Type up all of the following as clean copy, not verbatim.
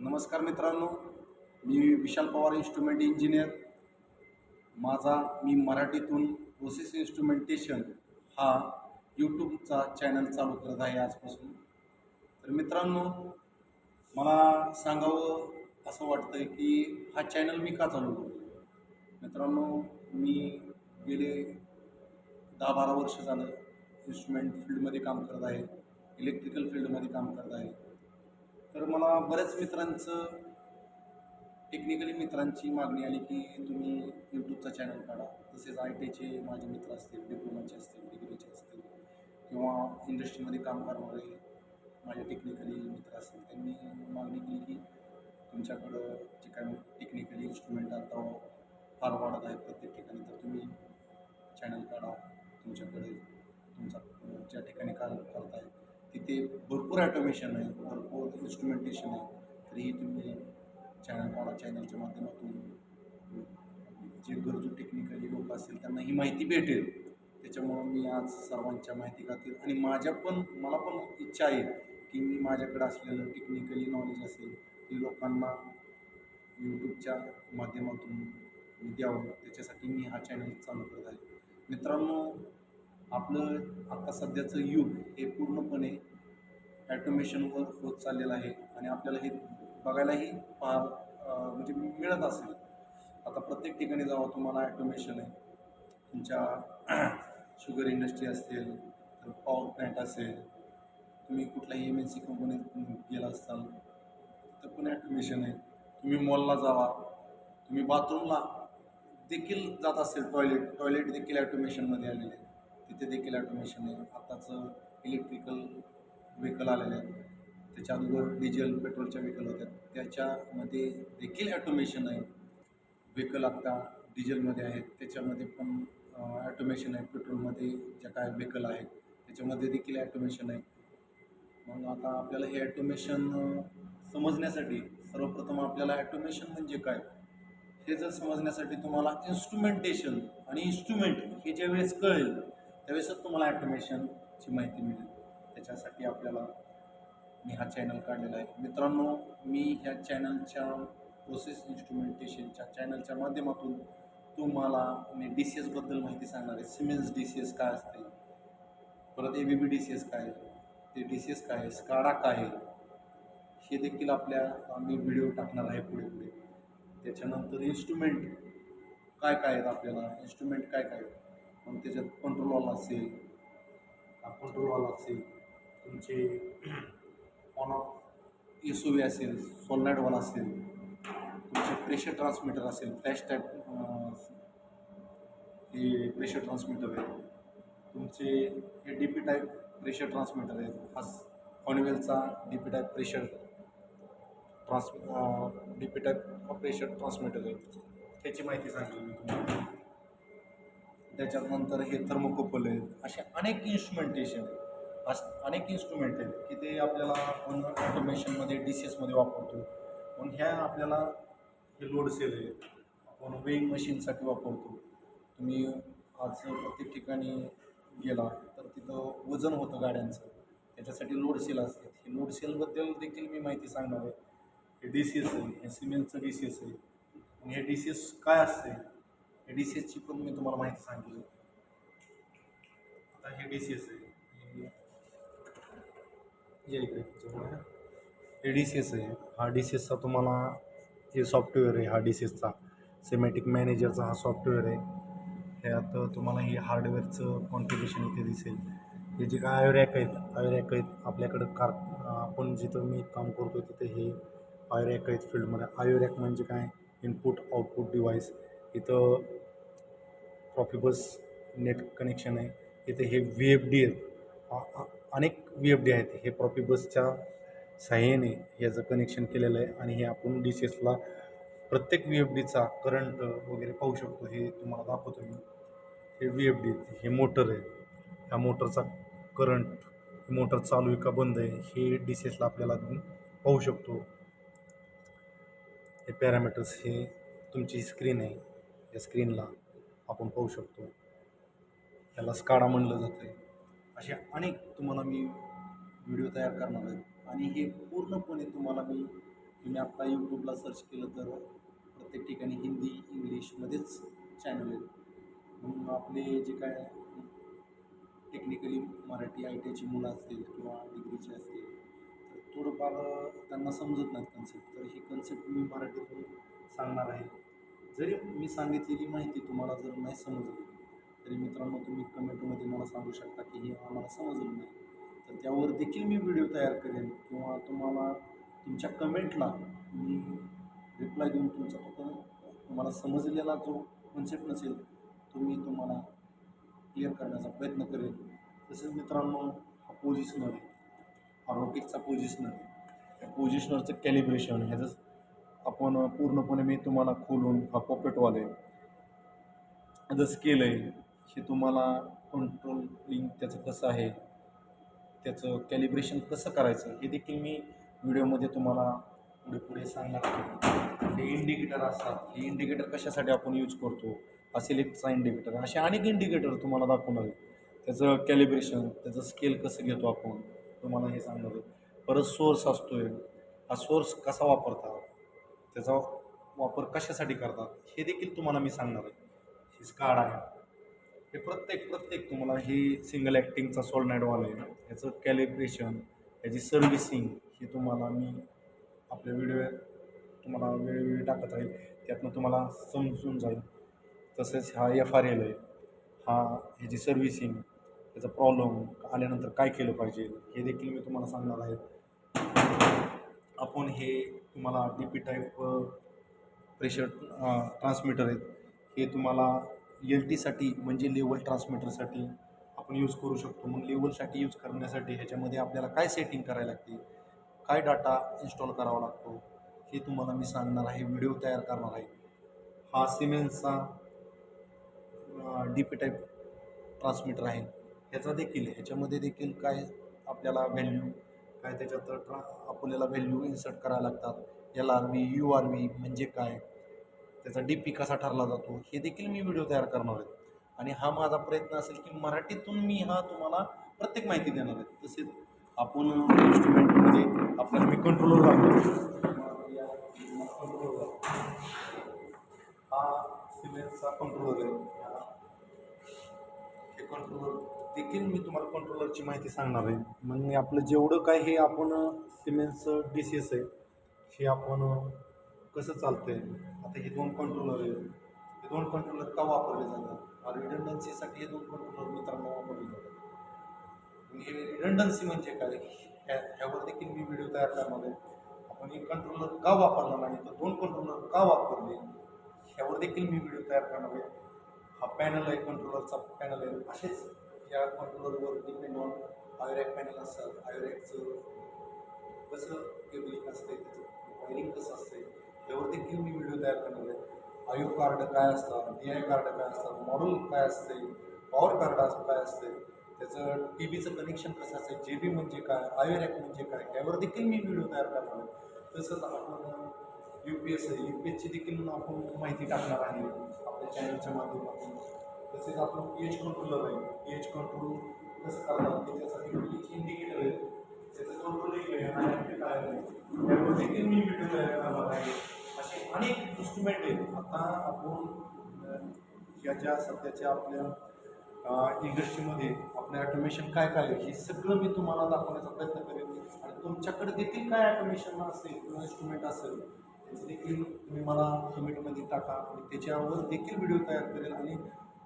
नमस्कार मित्रांनो, मी विशाल Pawar, instrument engineer. मी मराठीतून प्रोसेस इन्स्ट्रुमेंटेशन हा यूट्यूबचा चॅनल चालू करत आहे आजपासून. तर मित्रांनो, मला सांगावं असं वाटतं आहे की हा चॅनल मी का चालू करतो. मित्रांनो, मी गेले 10-12 वर्ष झालं इन्स्ट्रुमेंट फील्डमध्ये काम करत आहे, इलेक्ट्रिकल फील्डमध्ये काम करत आहे. तर मला बऱ्याच टेक्निकली मित्रांची मागणी आली की तुम्ही यूट्यूबचा चॅनल काढा. तसेच आय टीचे माझे मित्र असतील, डिप्लोमाचे असतील, डिग्रीचे असतील किंवा इंडस्ट्रीमध्ये काम करणारे माझे टेक्निकली मित्र असतील, त्यांनी मागणी केली की तुमच्याकडं जे काय टेक्निकली इन्स्ट्रुमेंट आता फार वाढत आहे प्रत्येक ठिकाणी, तर तुम्ही चॅनल काढा. तुमच्याकडे तुमचा ज्या ठिकाणी काम करताय तिथे भरपूर ॲटोमेशन आहे, भरपूर इन्स्ट्रुमेंटेशन आहे, तरीही तुम्ही चॅनल काढा. चॅनलच्या माध्यमातून जे गरजू टेक्निकली लोक असतील त्यांना ही माहिती भेटेल. त्याच्यामुळं मी आज सर्वांच्या माहिती खातीर आणि मला पण इच्छा आहे की मी माझ्याकडे असलेलं टेक्निकली नॉलेज असेल ते लोकांना यूट्यूबच्या माध्यमातून मी द्यावं. त्याच्यासाठी मी हा चॅनल चालू करत आहे. मित्रांनो, आपलं आता सध्याचं युग हे पूर्णपणे ॲटोमेशनवर होत चाललेलं आहे आणि आपल्याला हे बघायलाही फार म्हणजे मिळत असेल. आता प्रत्येक ठिकाणी जावं तुम्हाला ॲटोमेशन आहे. तुमच्या शुगर इंडस्ट्री असेल, तर पॉवर प्लॅन्ट असेल, तुम्ही कुठल्याही MNC कंपनीत गेला असाल तर पण ॲटोमेशन आहे. तुम्ही मॉलला जावा, तुम्ही बाथरूमला देखील जात असेल, टॉयलेट देखील ॲटोमेशनमध्ये आलेले आहे, तिथे देखील ॲटोमेशन आहे. आत्ताचं इलेक्ट्रिकल व्हेकल आलेले आहेत, त्याच्या अगोदर डिझेल पेट्रोलच्या व्हेकल होत्या, त्याच्यामध्ये देखील ॲटोमेशन आहे. व्हेकल आत्ता डिझेलमध्ये आहेत, त्याच्यामध्ये पण ॲटोमेशन आहे. पेट्रोलमध्ये ज्या काय व्हेकल आहेत त्याच्यामध्ये देखील ॲटोमेशन आहे. मग आता आपल्याला हे ॲटोमेशन समजण्यासाठी सर्वप्रथम आपल्याला ॲटोमेशन म्हणजे काय हे जर समजण्यासाठी तुम्हाला इन्स्ट्रुमेंटेशन आणि इन्स्ट्रुमेंट हे ज्यावेळेस कळेल त्यावेळेसच तुम्हाला ॲटोमेशनची माहिती मिळेल. त्याच्यासाठी मी हा चॅनल काढलेला आहे. मित्रांनो, मी ह्या प्रोसेस इन्स्ट्रुमेंटेशनच्या चॅनलच्या माध्यमातून तुम्हाला DCSबद्दल माहिती सांगणार आहे. सिमेन्स DCS काय असते, परत ABB DCS काय आहे, ते DCS काय आहे, स्काडा काय आहे, हे देखील मी व्हिडिओ टाकणार आहे पुढे पुढे. त्याच्यानंतर इन्स्ट्रुमेंट काय काय आहेत, आपल्याला इन्स्ट्रुमेंट काय काय आहेत, मग त्याच्यात कंट्रोल असेल, तुमचे ऑन ऑफ SOV असेल, सॉलनॉइड असेल, तुमचे प्रेशर ट्रान्समीटर असेल, फ्लॅश टाईप हे प्रेशर ट्रान्समीटर आहे. तुमचे हे DP टाईप प्रेशर ट्रान्समीटर आहे. हा हॉनिवेलचा DP टाईप प्रेशर ट्रान्समीटर आहे, त्याची माहिती सांगितली मी तुम्हाला. त्याच्यानंतर हे थर्मोकपल आहेत. असे अनेक इन्स्ट्रुमेंट आहेत की ते आपल्याला आपण ऑटोमेशनमध्ये DCSमध्ये वापरतो. मग आपल्याला हे लोड सेल आहे, आपण वेइंग मशीनसाठी वापरतो. तुम्ही आज प्रत्येक ठिकाणी गेला तर तिथं वजन होतं गाड्यांचं, त्याच्यासाठी लोड सेल असते. हे लोड सेलबद्दल देखील मी माहिती सांगणार आहे. हे DCS आहे, हे सिमेंटचं DCS आहे. आणि हे DCS काय असते, हे DCSची पण मी तुम्हाला माहिती सांगितली. आता हे DCS आहे, हे DCS आहे. हा DCSचा तुम्हाला हे सॉफ्टवेअर आहे. हा DCSचा सिमॅटिक मॅनेजरचा हा सॉफ्टवेअर आहे. ह्यात तुम्हाला हे हार्डवेअरचं कॉन्फिगरेशन इथे दिसेल. हे जे काय आयोरॅक आहेत आपल्याकडं आपण जिथं मी काम करतो तिथे हे आयोरॅक आहेत फील्डमध्ये. आयोरॅक म्हणजे काय, इनपुट आउटपुट डिव्हाइस. इथं प्रॉफिबस नेट कनेक्शन आहे. इथे हे VFD आहेत, अनेक VFD आहेत. हे प्रॉफिबसच्या सहाय्याने याचं कनेक्शन केलेलं आहे आणि हे आपण DCSला प्रत्येक VFDचा करंट वगैरे पाहू शकतो. हे तुम्हाला दाखवतो मी. हे VFD, हे मोटर आहे. ह्या मोटरचा करंट, मोटर चालू आहे का बंद आहे हे DCSला आपल्याला पाहू शकतो. हे पॅरामीटर्स, हे तुमची स्क्रीन आहे, या स्क्रीनला आपण पाहू शकतो. याला स्काडा म्हणलं जातं आहे. असे अनेक तुम्हाला मी व्हिडिओ तयार करणार आहे आणि हे पूर्णपणे तुम्हाला मी तुम्ही आता यूट्यूबला सर्च केलं तर प्रत्येक ठिकाणी हिंदी इंग्लिशमध्येच चॅनल आहेत. म्हणून आपले जे काय टेक्निकली मराठी आय टीची मुलं असतील किंवा डिग्रीचे असतील तर थोडंफार त्यांना समजत नाहीत कन्सेप्ट, तर ही कन्सेप्ट मी मराठीतून सांगणार आहे. जरी मी सांगितलेली माहिती तुम्हाला जर नाही समजली तरी मित्रांनो तुम्ही कमेंटमध्ये मला सांगू शकता की हे आम्हाला समजलं नाही, तर त्यावर देखील मी व्हिडिओ तयार करेन किंवा तुमच्या कमेंटला मी रिप्लाय देऊन तुम्हाला समजलेला जो कन्सेप्ट नसेल तो मी तुम्हाला क्लिअर करण्याचा प्रयत्न करेन. तसेच मित्रांनो हा पोझिशनर आहे, हा रोटिक्सचा पोझिशनर आहे. त्या पोझिशनरचं कॅलिब्रेशन ह्याचं आपण पूर्णपणे मी तुम्हाला खोलून हा पॉकेटवाले जर स्केल आहे हे तुम्हाला कंट्रोलिंग त्याचं कसं आहे, त्याचं कॅलिब्रेशन कसं करायचं हे देखील मी व्हिडिओमध्ये तुम्हाला पुढे पुढे सांगणार आहे. हे इंडिकेटर असतात, हे इंडिकेटर कशासाठी आपण यूज करतो, हा सिलेक्टचा इंडिकेटर, असे अनेक इंडिकेटर तुम्हाला दाखवणार आहे. त्याचं कॅलिब्रेशन, त्याचं स्केल कसं घेतो आपण तुम्हाला हे सांगणार आहे. परत सोर्स असतो आहे, हा सोर्स कसा वापरतात, त्याचा वापर कशासाठी करतात हे देखील तुम्हाला मी सांगणार आहे. ही स्काड आहे, हे प्रत्येक तुम्हाला ही सिंगल ॲक्टिंगचा सॉलनाईडवाला आहे, ह्याचं कॅलिब्रेशन, ह्याची सर्व्हिसिंग हे तुम्हाला मी आपल्या व्हिडिओ तुम्हाला वेळोवेळी टाकत राहील, त्यातनं तुम्हाला समजून जाईल. तसेच हा FRL आहे, हा ह्याची सर्व्हिसिंग, त्याचा प्रॉब्लेम आल्यानंतर काय केलं पाहिजे हे देखील मी तुम्हाला सांगणार आहे. आपण हे तुम्हाला DP टाईप प्रेशर ट्रान्समीटर आहेत, हे तुम्हाला LTसाठी म्हणजे लेवल ट्रान्समीटरसाठी आपण यूज करू शकतो. मग लेवलसाठी यूज करण्यासाठी ह्याच्यामध्ये आपल्याला काय सेटिंग करायला लागते, काय डाटा इन्स्टॉल करावा लागतो हे तुम्हाला मी सांगणार आहे, व्हिडिओ तयार करणार आहे. हा सिमेन्सचा DP टाईप ट्रान्समीटर आहे, ह्याच्यामध्ये देखील काय आपल्याला व्हॅल्यू काय त्याच्यात आपल्याला व्हॅल्यू इन्सर्ट करायला लागतात. LRV URV म्हणजे काय, त्याचा DP कसा ठरला जातो हे देखील मी व्हिडिओ तयार करणार आहे. आणि हा माझा प्रयत्न असेल की मराठीतून मी हा तुम्हाला प्रत्येक माहिती देणार आहे. तसेच आपण इन्स्ट्रुमेंटमध्ये आपल्याला मी कंट्रोलर दाखवतो. हा सिमेन्सचा कंट्रोलर आहे, हे कंट्रोलर देखील मी तुम्हाला कंट्रोलरची माहिती सांगणार आहे. म्हणजे आपलं जेवढं काय हे आपण सिमेन्सचं DCS आहे हे आपण कसं चालतंय. आता हे दोन कंट्रोलर आहेत, हे दोन कंट्रोलर का वापरले जातात, रिडंडन्सीसाठी हे दोन कंट्रोलर मित्रांनो वापरले जातात. हे रिडंडन्सी म्हणजे काय ह्यावर देखील मी व्हिडिओ तयार करणार आहे. आपण एक कंट्रोलर का वापरला नाही तर दोन कंट्रोलर का वापरले ह्यावर देखील मी व्हिडिओ तयार करणार आहे. हा पॅनल आहे, कंट्रोलरचा पॅनल आहे. असेच या कंट्रोलरवर डिपेंड ऑन आयोरॅक पॅनल असतात, आयोरॅकचं कसं केबलिंग असते, त्याचं वायरिंग कसं असते यावर देखील मी व्हिडिओ तयार करणार आहे. आयओ कार्ड काय असतात, DI कार्ड काय असतात, मॉडेल काय असते, पॉवर कार्ड काय असते, त्याचं TVचं कनेक्शन कसं असेल, JB म्हणजे काय, आयोरॅक म्हणजे काय यावर देखील मी व्हिडिओ तयार करणार आहे. तसंच आपण UPS आहे, UPSची देखील आपण माहिती टाकणार आहे आपल्या चॅनलच्या माध्यमातून. तसेच आपण PH कंट्रोलर आहे, PH कंट्रोल कसं करतात त्याच्यासाठी PH इंडिकेटर आहे, त्याचं कंट्रोलिंग आहे आणि काय आहे यावर देखील मी व्हिडिओ तयार करणार आहे. असे अनेक इन्स्ट्रुमेंट आहेत. आता आपण या ज्या सध्याच्या आपल्या इंडस्ट्रीमध्ये आपलं ॲटोमेशन काय काय आहे हे सगळं मी तुम्हाला दाखवण्याचा प्रयत्न करेन. आणि तुमच्याकडे देखील काय ॲटोमेशन असेल किंवा इन्स्ट्रुमेंट असेल त्याचं देखील तुम्ही मला कमेंटमध्ये टाका आणि त्याच्यावर देखील व्हिडिओ तयार करेल. आणि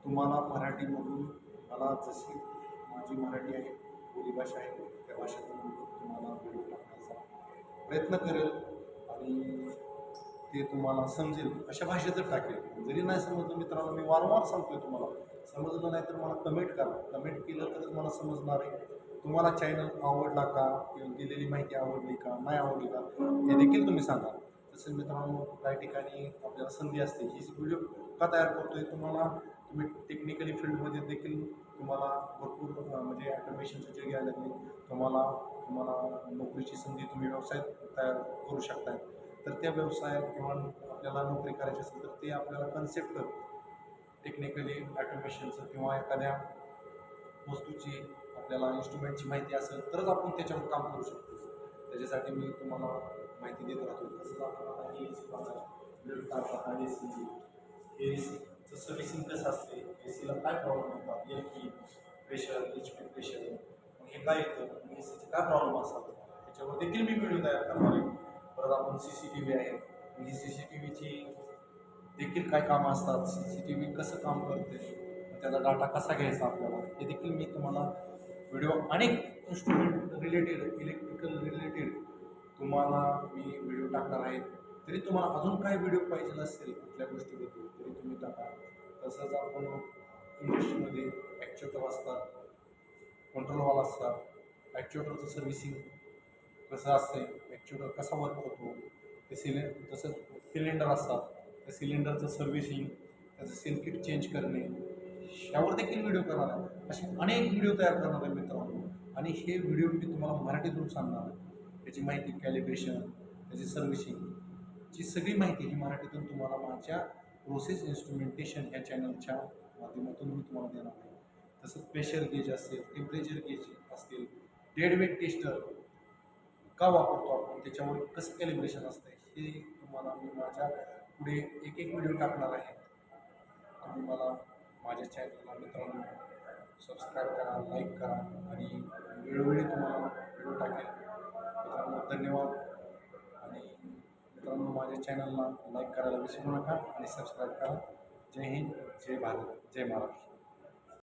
तुम्हाला मराठीमधून मला जशी माझी मराठी आहे, बोलीभाषा आहे, त्या भाषेतून तुम्हाला व्हिडिओ टाकण्याचा प्रयत्न करेल आणि ते तुम्हाला समजेल अशा भाषेतच टाकेल. जरी नाही समजलं मित्रांनो, मी वारंवार सांगतोय तुम्हाला, समजलं नाही तर मला कमेंट करा, कमेंट केलं तरच मला समजणार आहे. तुम्हाला चॅनल आवडला का किंवा दिलेली माहिती आवडली का नाही आवडली का हे देखील तुम्ही सांगा. तसेच मित्रांनो काही ठिकाणी आपल्याला संधी असते, ही व्हिडिओ का तयार करतोय तुम्ही टेक्निकली फील्डमध्ये देखील तुम्हाला भरपूर म्हणजे ॲटोमेशनचं जग यायला लागले, तुम्हाला नोकरीची संधी, तुम्ही व्यवसाय तयार करू शकताय. तर त्या व्यवसायात किंवा आपल्याला नोकरी करायची असेल तर ते आपल्याला कन्सेप्ट टेक्निकली ॲटोमेशनचं किंवा एखाद्या वस्तूची आपल्याला इन्स्ट्रुमेंटची माहिती असेल तरच आपण त्याच्यावर काम करू शकतो. त्याच्यासाठी मी तुम्हाला माहिती देत राहतो. तसंच आपण आता ए सी बघा, आता ए सी एसीचं सर्व्हिसिंग कसं असते, ए सीला काय प्रॉब्लेम येतात, L P pressure, H P pressure, मग हे काय येतं, ए सीचे काय प्रॉब्लेम असतात, त्याच्यावर देखील मी व्हिडिओ तयार करणार आहे. परत आपण सी सी टी व्ही आहे, ही सी सी टी व्हीची देखील काय कामं असतात, सी सी टी व्ही कसं काम करते, त्याचा डाटा कसा घ्यायचा आपल्याला, हे देखील मी तुम्हाला व्हिडिओ अनेक इन्स्ट्रुमेंट रिलेटेड, इलेक्ट्रिकल रिलेटेड तुम्हाला मी व्हिडिओ टाकणार आहे. तरी तुम्हाला अजून काय व्हिडिओ पाहिजे असेल कुठल्या गोष्टीबद्दल तरी तुम्ही टाका. तसंच आपण इंडस्ट्रीमध्ये ॲक्च्युएटर असतात, कंट्रोल हॉल असतात, ॲक्च्युएटरचं सर्व्हिसिंग कसं असते, ॲक्च्युएटर कसा वर्क होतो, ते तसंच सिलेंडर असतात, त्या सिलेंडरचं सर्व्हिसिंग, त्याचं सेल किट चेंज करणे, यावर देखील व्हिडिओ करणार आहे. असे अनेक व्हिडिओ तयार करणार आहे मित्रांनो. आणि हे व्हिडिओ मी तुम्हाला मराठीतून सांगणार आहे. त्याची माहिती, कॅलिब्रेशन, त्याची सर्व्हिसिंगची सगळी माहिती ही मराठीतून तुम्हाला माझ्या प्रोसेस इन्स्ट्रुमेंटेशन ह्या चॅनलच्या माध्यमातून मी तुम्हाला देणार आहे. तसंच प्रेशर गेज असेल, टेम्परेचर गेज असतील, डेड वेट टेस्टर का वापरतो आपण, त्याच्यावर कसं कॅलिब्रेशन असतं, हे तुम्हाला मी माझ्या पुढे एक एक व्हिडिओ टाकणार आहे. तुम्ही मला माझ्या चॅनलला मित्रांनो सबस्क्राईब करा, लाईक करा आणि वेळोवेळी तुम्हाला व्हिडिओ टाकेल. मित्रांनो धन्यवाद. आणि मित्रांनो माझ्या चॅनलला लाईक करायला विसरू नका आणि सबस्क्राईब करा. जय हिंद, जय भारत, जय महाराष्ट्र.